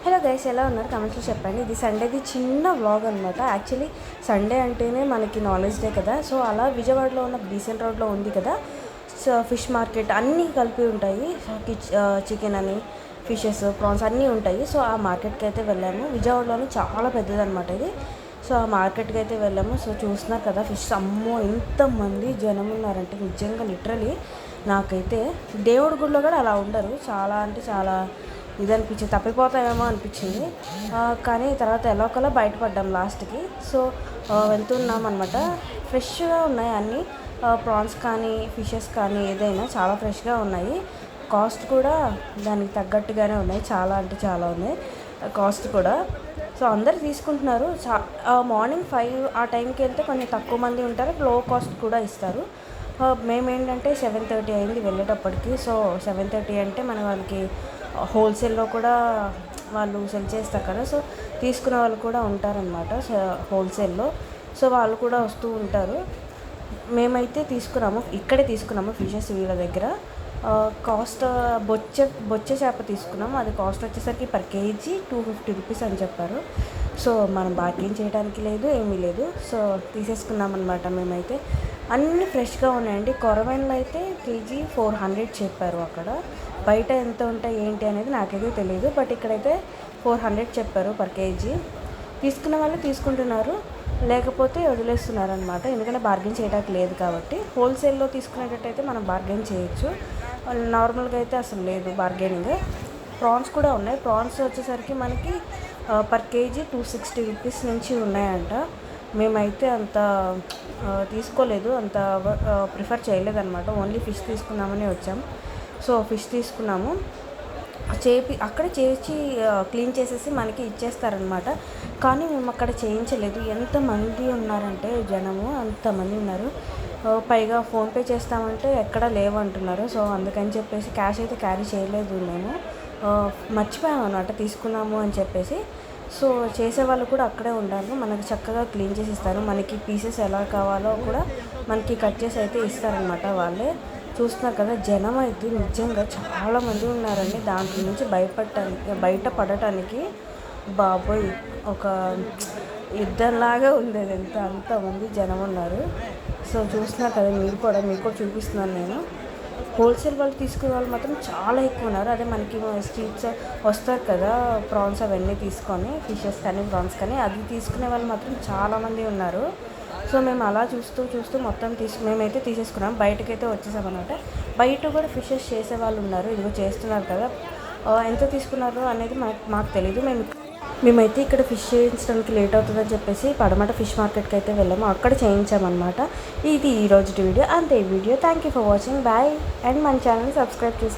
Hello guys, ఎలా ఉన్నారు? కమెంట్స్లో చెప్పండి. ఇది సండేది చిన్న వ్లాగ్ అనమాట. యాక్చువల్లీ సండే అంటేనే మనకి నాలెడ్జ్ డే కదా. సో అలా విజయవాడలో ఉన్న బీసెంట్ రోడ్లో ఉంది కదా. సో ఫిష్ మార్కెట్ అన్నీ కలిపి ఉంటాయి. చికెన్ అని, ఫిషెస్, ప్రాన్స్ అన్నీ ఉంటాయి. సో ఆ మార్కెట్కి అయితే వెళ్ళాము. విజయవాడలోనే చాలా పెద్దదన్నమాట ఇది. సో ఆ మార్కెట్కి అయితే వెళ్ళాము. సో చూస్తున్నారు కదా ఫిష్. అమ్మో ఎంతమంది జనం ఉన్నారంటే నిజంగా లిటరలీ నాకైతే దేవుడి గుడిలో కూడా అలా ఉండరు. చాలా అంటే చాలా ఇది అనిపించింది, తప్పిపోతామేమో అనిపించింది. కానీ తర్వాత ఎలాగోలా బయటపడ్డాం లాస్ట్కి. సో వెళ్తున్నాం అనమాట. ఫ్రెష్గా ఉన్నాయి అన్నీ, ప్రాన్స్ కానీ ఫిషెస్ కానీ ఏదైనా చాలా ఫ్రెష్గా ఉన్నాయి. కాస్ట్ కూడా దానికి తగ్గట్టుగానే ఉన్నాయి. చాలా అంటే చాలా ఉన్నాయి కాస్ట్ కూడా. సో అందరు తీసుకుంటున్నారు. మార్నింగ్ 5 ఆ టైంకి వెళ్తే కొంచెం తక్కువ మంది ఉంటారు, లో కాస్ట్ కూడా ఇస్తారు. మేమేంటంటే 7:30 అయింది వెళ్ళేటప్పటికి. సో 7:30 అంటే మన వాళ్ళకి హోల్సేల్లో కూడా వాళ్ళు సెల్ చేస్తారు కదా. సో తీసుకునే వాళ్ళు కూడా ఉంటారనమాట హోల్సేల్లో. సో వాళ్ళు కూడా వస్తూ ఉంటారు. మేమైతే ఇక్కడే తీసుకున్నాము ఫిషెస్ వీళ్ళ దగ్గర. కాస్ట్ బొచ్చ చేప తీసుకున్నాము. అది కాస్ట్ వచ్చేసరికి పర్ కేజీ 250 రూపీస్ అని చెప్పారు. సో మనం బార్గెన్ చేయడానికి లేదు, ఏమీ లేదు. సో తీసేసుకున్నాం అనమాట. మేమైతే అన్నీ ఫ్రెష్గా ఉన్నాయండి. కొరవైనలు అయితే కేజీ 400 చెప్పారు. అక్కడ బయట ఎంత ఉంటాయి ఏంటి అనేది నాకైతే తెలియదు, బట్ ఇక్కడైతే 400 చెప్పారు పర్ కేజీ. తీసుకున్న వాళ్ళు తీసుకుంటున్నారు, లేకపోతే వదిలేస్తున్నారు అనమాట. ఎందుకంటే బార్గెన్ చేయడానికి లేదు కాబట్టి. హోల్సేల్లో తీసుకునేటట్టయితే మనం బార్గెన్ చేయొచ్చు, నార్మల్గా అయితే అసలు లేదు బార్గెనింగ్. ప్రాన్స్ కూడా ఉన్నాయి. ప్రాన్స్ వచ్చేసరికి మనకి పర్ కేజీ 260 రూపీస్ నుంచి ఉన్నాయంట. మేమైతే అంత తీసుకోలేదు, అంత ప్రిఫర్ చేయలేదన్నమాట. ఓన్లీ ఫిష్ తీసుకుందామని వచ్చాం. సో ఫిష్ తీసుకున్నాము. అక్కడే చేసి క్లీన్ చేసేసి మనకి ఇచ్చేస్తారనమాట. కానీ మేము అక్కడ చేయించలేదు. ఎంతమంది ఉన్నారంటే జనము, అంతమంది ఉన్నారు. పైగా ఫోన్పే చేస్తామంటే ఎక్కడా లేవంటున్నారు. సో అందుకని చెప్పేసి క్యాష్ అయితే క్యారీ చేయలేదు. మేము మర్చిపోయాము అనమాట తీసుకున్నాము అని చెప్పేసి. సో చేసేవాళ్ళు కూడా అక్కడే ఉంటారు. మనకి చక్కగా క్లీన్ చేసి ఇస్తారు. మనకి పీసెస్ ఎలా కావాలో కూడా మనకి కట్ చేసి అయితే ఇస్తారనమాట వాళ్ళే. చూస్తున్నారు కదా, జనం అయితే నిజంగా చాలామంది ఉన్నారండి. దాంట్లో నుంచి బయటపడటానికి బాబోయ్ ఒక యుద్ధంలాగా ఉంది. అది అంతమంది జనం ఉన్నారు. సో చూస్తున్నారు కదా, మీకు కూడా చూపిస్తున్నాను నేను. హోల్సేల్ వాళ్ళు తీసుకునే వాళ్ళు మాత్రం చాలా ఎక్కువ ఉన్నారు. అదే మనకి స్ట్రీట్స్ వస్తారు కదా ప్రాన్స్ అవన్నీ తీసుకొని, ఫిషెస్ కానీ ప్రాన్స్ కానీ, అది తీసుకునే వాళ్ళు మాత్రం చాలామంది ఉన్నారు. సో మేము అలా చూస్తూ మొత్తం మేమైతే తీసేసుకున్నాం. బయటకైతే వచ్చేసామన్నమాట. బయట కూడా ఫిషెస్ చేసే వాళ్ళు ఉన్నారు, ఇదిగో చేస్తున్నారు కదా. ఎంత తీసుకున్నారు అనేది మాకు తెలీదు. మేమైతే ఇక్కడ ఫిష్ చేయించడానికి లేట్ అవుతుందని చెప్పేసి పడమట ఫిష్ మార్కెట్కి అయితే వెళ్ళాము. అక్కడ చేయించామన్నమాట. ఇది ఈరోజు వీడియో. అంతే video. Thank you for watching. Bye. And మన ఛానల్ని సబ్స్క్రైబ్ చేసుకోండి.